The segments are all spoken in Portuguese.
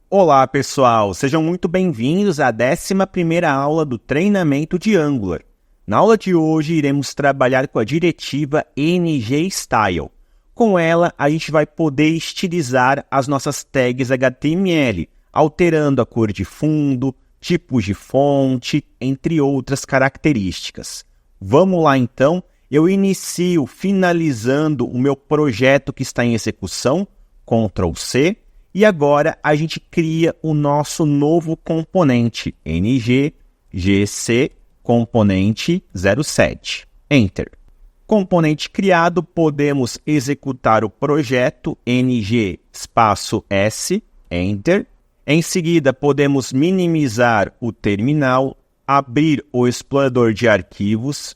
Olá pessoal, sejam muito bem-vindos à 11ª aula do treinamento de Angular. Na aula de hoje iremos trabalhar com a diretiva ngStyle. Com ela a gente vai poder estilizar as nossas tags HTML, alterando a cor de fundo, tipos de fonte, entre outras características. Vamos lá então, eu inicio finalizando o meu projeto que está em execução, Ctrl C, e agora a gente cria o nosso novo componente, ngGC componente 07. Enter. Componente criado, podemos executar o projeto ng espaço S, Enter. Em seguida, podemos minimizar o terminal, abrir o explorador de arquivos.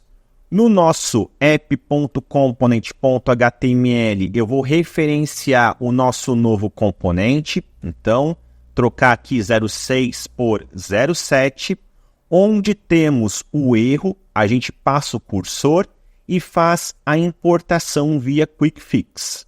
No nosso app.component.html, eu vou referenciar o nosso novo componente. Então, trocar aqui 06 por 07. Onde temos o erro, a gente passa o cursor e faz a importação via Quick Fix.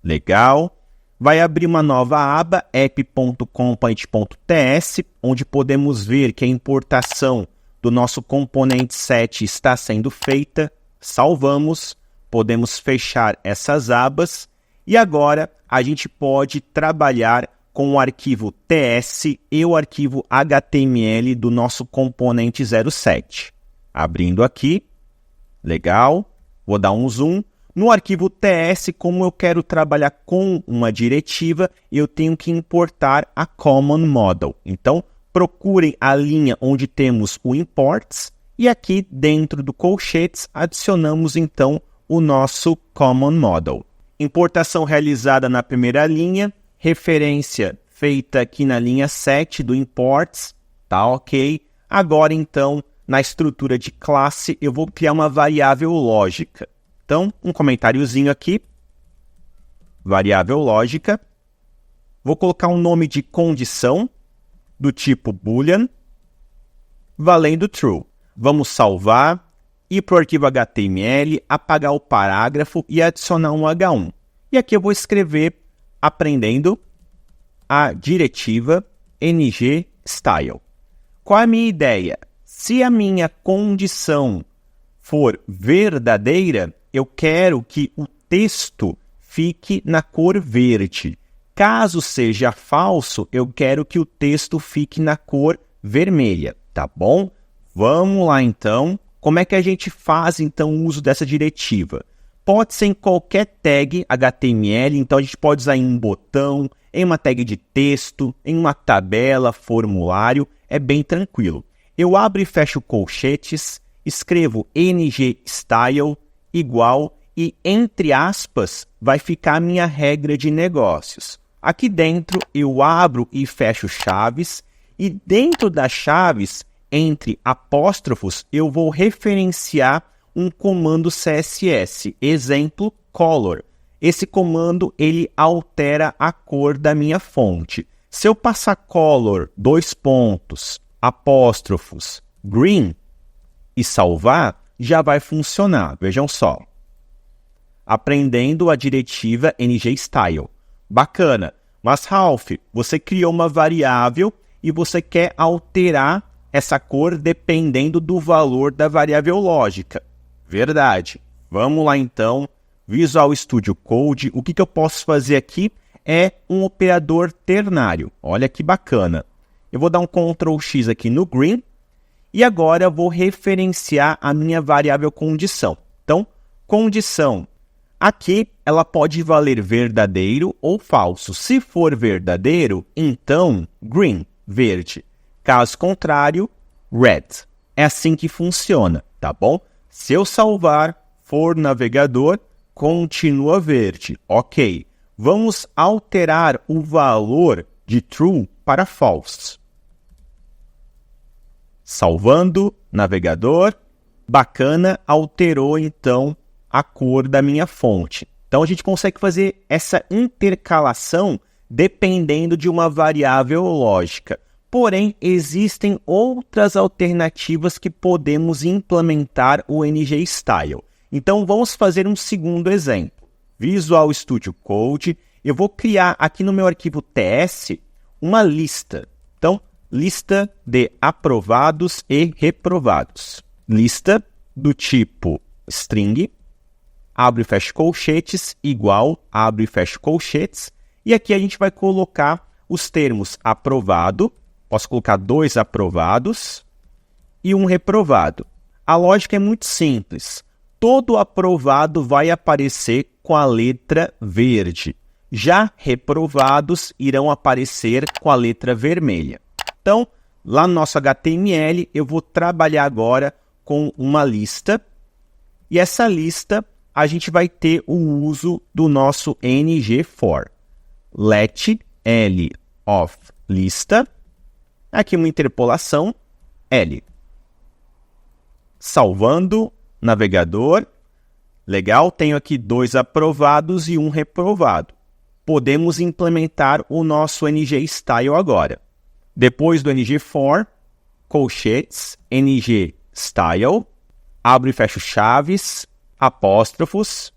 Legal. Vai abrir uma nova aba, app.component.ts, onde podemos ver que a importação do nosso componente 7 está sendo feita. Salvamos, podemos fechar essas abas e agora a gente pode trabalhar com o arquivo TS e o arquivo HTML do nosso componente 07. Abrindo aqui, legal, vou dar um zoom. No arquivo TS, como eu quero trabalhar com uma diretiva, eu tenho que importar a Common Model. Então, procurem a linha onde temos o imports e aqui dentro do colchetes adicionamos então o nosso Common Model. Importação realizada na primeira linha, referência feita aqui na linha 7 do imports, tá ok? Agora então, na estrutura de classe, eu vou criar uma variável lógica. Então, um comentáriozinho aqui, variável lógica, vou colocar um nome de condição, do tipo boolean, valendo true. Vamos salvar, ir para o arquivo HTML, apagar o parágrafo e adicionar um H1. E aqui eu vou escrever, aprendendo a diretiva ngStyle. Qual é a minha ideia? Se a minha condição for verdadeira, eu quero que o texto fique na cor verde. Caso seja falso, eu quero que o texto fique na cor vermelha, tá bom? Vamos lá então. Como é que a gente faz então o uso dessa diretiva? Pode ser em qualquer tag HTML, então a gente pode usar em um botão, em uma tag de texto, em uma tabela, formulário, é bem tranquilo. Eu abro e fecho colchetes, escrevo ngStyle igual e entre aspas vai ficar a minha regra de negócios. Aqui dentro eu abro e fecho chaves e dentro das chaves, entre apóstrofos, eu vou referenciar um comando CSS, exemplo color. Esse comando ele altera a cor da minha fonte. Se eu passar color, apóstrofos, green e salvar, já vai funcionar. Vejam só. Aprendendo a diretiva ngStyle. Bacana. Mas, Ralph, você criou uma variável e você quer alterar essa cor dependendo do valor da variável lógica. Verdade. Vamos lá, então. Visual Studio Code. O que eu posso fazer aqui é um operador ternário. Olha que bacana. Eu vou dar um Ctrl X aqui no green. E agora eu vou referenciar a minha variável condição. Então, condição. Aqui, ela pode valer verdadeiro ou falso. Se for verdadeiro, então, green, verde. Caso contrário, red. É assim que funciona, tá bom? Se eu salvar, for navegador, continua verde. Ok. Vamos alterar o valor de true para false. Salvando, navegador, bacana, alterou então a cor da minha fonte. Então a gente consegue fazer essa intercalação dependendo de uma variável lógica. Porém, existem outras alternativas que podemos implementar o ngStyle. Então, vamos fazer um segundo exemplo. Visual Studio Code, eu vou criar aqui no meu arquivo TS uma lista. Então, lista de aprovados e reprovados. Lista do tipo string, abre e fecha colchetes, igual, abre e fecha colchetes. E aqui a gente vai colocar os termos aprovado, posso colocar 2 aprovados e 1 reprovado. A lógica é muito simples. Todo aprovado vai aparecer com a letra verde. Já reprovados irão aparecer com a letra vermelha. Então, lá no nosso HTML, eu vou trabalhar agora com uma lista. E essa lista, a gente vai ter o uso do nosso ng_for. Let L of lista. Aqui uma interpolação, L. Salvando, navegador. Legal, tenho aqui 2 aprovados e 1 reprovado. Podemos implementar o nosso ng_style agora. Depois do ng_for, colchetes, ng_style, abre e fecha chaves, apóstrofos,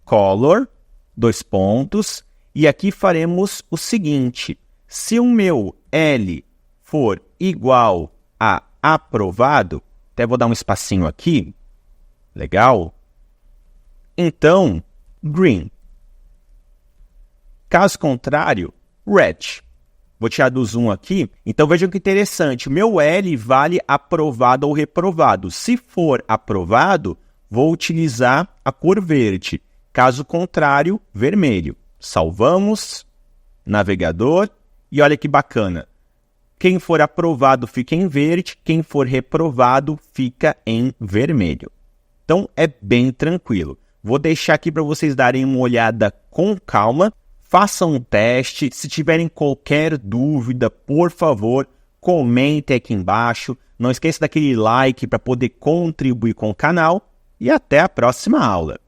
color, 2 pontos, e aqui faremos o seguinte: se o meu L for igual a aprovado, até vou dar um espacinho aqui, legal? Então, green. Caso contrário, red. Vou tirar do zoom aqui. Então, vejam que interessante. O meu L vale aprovado ou reprovado. Se for aprovado, vou utilizar a cor verde. Caso contrário, vermelho. Salvamos, navegador, e olha que bacana. Quem for aprovado fica em verde, quem for reprovado fica em vermelho. Então, é bem tranquilo. Vou deixar aqui para vocês darem uma olhada com calma. Façam um teste. Se tiverem qualquer dúvida, por favor, comentem aqui embaixo. Não esqueça daquele like para poder contribuir com o canal. E até a próxima aula.